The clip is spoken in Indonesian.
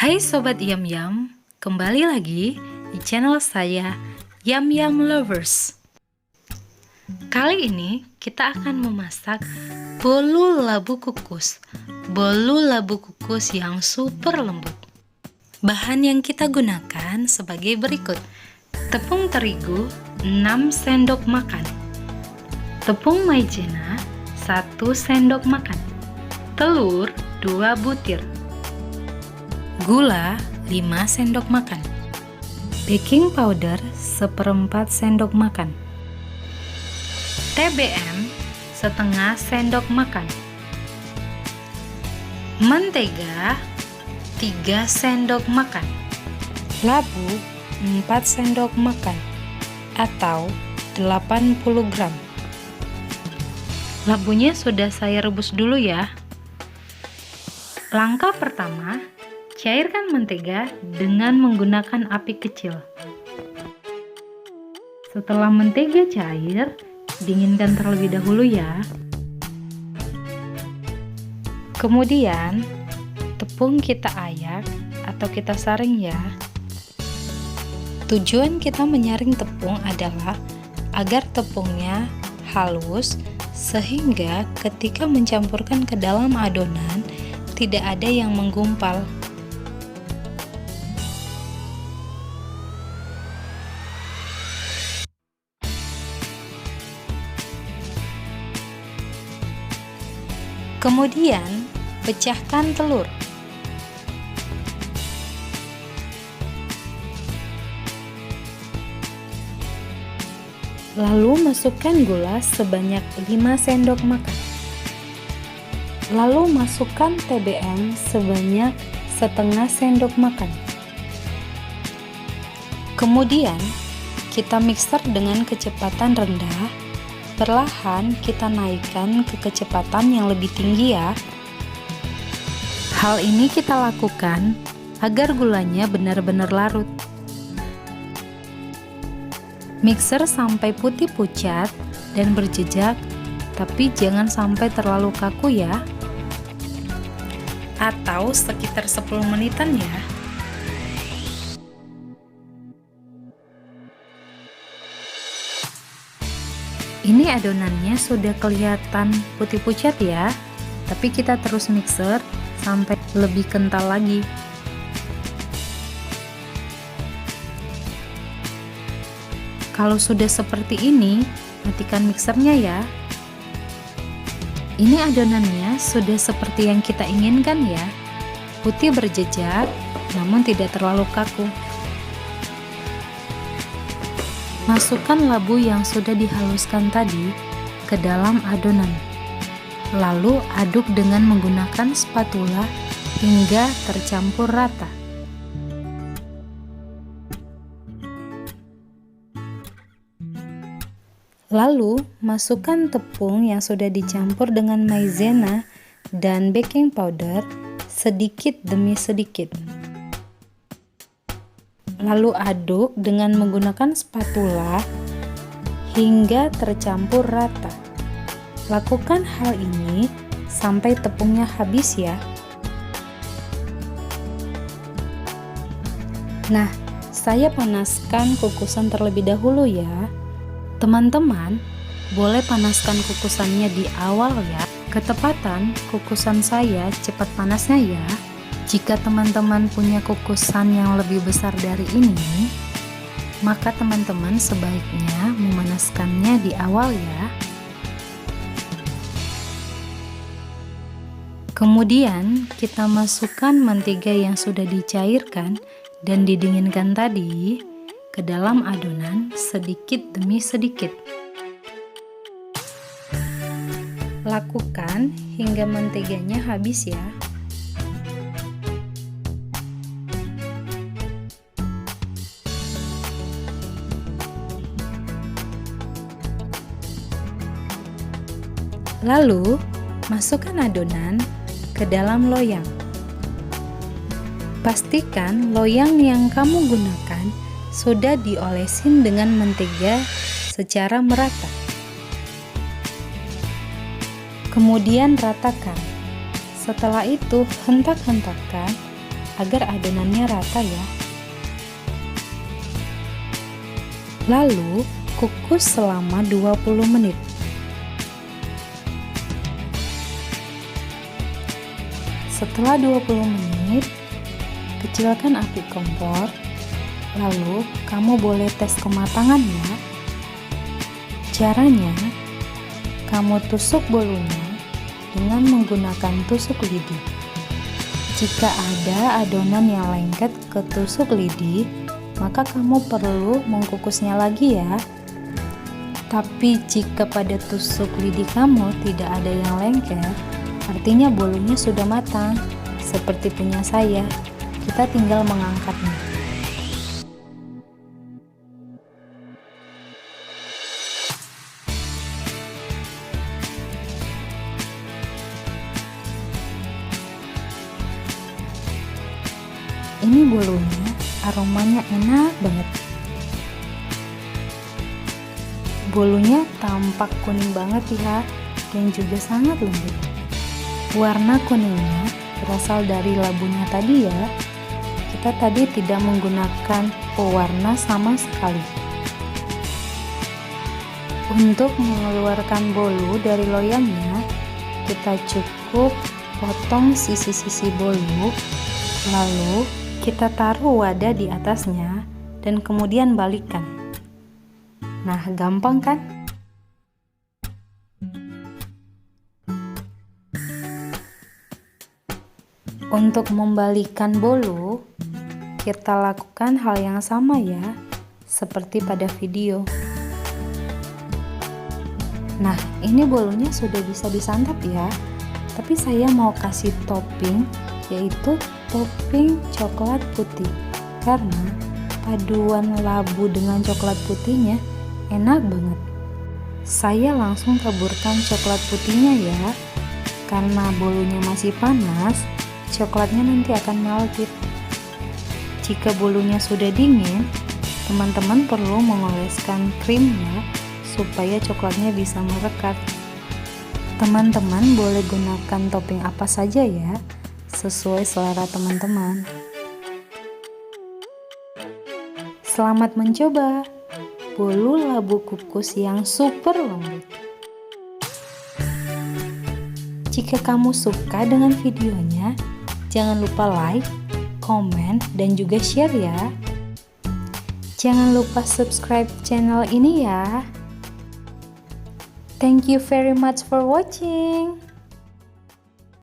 Hai Sobat Yam Yam, kembali lagi di channel saya Yam Yam Lovers. Kali ini kita akan memasak bolu labu kukus. Bolu labu kukus yang super lembut. Bahan yang kita gunakan sebagai berikut: tepung terigu 6 sendok makan, tepung maizena 1 sendok makan, telur 2 butir, gula 5 sendok makan, baking powder 1/4 sendok makan, TBM setengah sendok makan, mentega 3 sendok makan, labu 4 sendok makan atau 80 gram. Labunya sudah saya rebus dulu ya. Langkah pertama, cairkan mentega dengan menggunakan api kecil. Setelah mentega cair, dinginkan terlebih dahulu ya. Kemudian, tepung kita ayak atau kita saring ya. Tujuan kita menyaring tepung adalah agar tepungnya halus sehingga ketika mencampurkan ke dalam adonan tidak ada yang menggumpal. Kemudian, pecahkan telur. Lalu masukkan gula sebanyak 5 sendok makan. Lalu masukkan TBM sebanyak setengah sendok makan. Kemudian, kita mixer dengan kecepatan rendah. Perlahan kita naikkan ke kecepatan yang lebih tinggi ya. Hal ini kita lakukan agar gulanya benar-benar larut. Mixer sampai putih pucat dan berjejak, tapi jangan sampai terlalu kaku ya. Atau sekitar 10 menitan ya. Ini adonannya sudah kelihatan putih pucat ya, tapi kita terus mixer sampai lebih kental lagi. Kalau sudah seperti ini, matikan mixernya ya. Ini adonannya sudah seperti yang kita inginkan ya, putih berjejak namun tidak terlalu kaku. Masukkan labu yang sudah dihaluskan tadi ke dalam adonan. Lalu aduk dengan menggunakan spatula hingga tercampur rata. Lalu masukkan tepung yang sudah dicampur dengan maizena dan baking powder sedikit demi sedikit. Lalu aduk dengan menggunakan spatula hingga tercampur rata. Lakukan hal ini sampai tepungnya habis ya. Nah, saya panaskan kukusan terlebih dahulu ya. Teman-teman, boleh panaskan kukusannya di awal ya. Ketepatan kukusan saya cepat panasnya ya. Jika teman-teman punya kukusan yang lebih besar dari ini, maka teman-teman sebaiknya memanaskannya di awal ya. Kemudian kita masukkan mentega yang sudah dicairkan dan didinginkan tadi ke dalam adonan sedikit demi sedikit. Lakukan hingga menteganya habis ya. Lalu, masukkan adonan ke dalam loyang. Pastikan loyang yang kamu gunakan sudah diolesin dengan mentega secara merata. Kemudian ratakan. Setelah itu hentak-hentakan agar adonannya rata ya. Lalu kukus selama 20 menit. Setelah 20 menit, kecilkan api kompor. Lalu kamu boleh tes kematangan ya. Caranya, kamu tusuk bolunya dengan menggunakan tusuk lidi. Jika ada adonan yang lengket ke tusuk lidi, maka kamu perlu mengukusnya lagi ya. Tapi jika pada tusuk lidi kamu tidak ada yang lengket, artinya bolunya sudah matang, seperti punya saya. Kita tinggal mengangkatnya. Ini bolunya, aromanya enak banget. Bolunya tampak kuning banget ya, dan juga sangat lembut. Warna kuningnya berasal dari labunya tadi ya. Kita tadi tidak menggunakan pewarna sama sekali. Untuk mengeluarkan bolu dari loyangnya, kita cukup potong sisi-sisi bolu, lalu kita taruh wadah di atasnya dan kemudian balikkan. Nah, gampang kan? Untuk membalikkan bolu, kita lakukan hal yang sama ya, seperti pada video. Nah, ini bolunya sudah bisa disantap ya, tapi saya mau kasih topping, yaitu topping coklat putih, karena paduan labu dengan coklat putihnya enak banget. Saya langsung taburkan coklat putihnya ya, karena bolunya masih panas, coklatnya nanti akan melted. Jika bolunya sudah dingin, teman-teman perlu mengoleskan krim ya, supaya coklatnya bisa merekat. Teman-teman boleh gunakan topping apa saja ya, sesuai selera teman-teman. Selamat mencoba bolu labu kukus yang super lembut. Jika kamu suka dengan videonya, jangan lupa like, komen, dan juga share ya. Jangan lupa subscribe channel ini ya. Thank you very much for watching.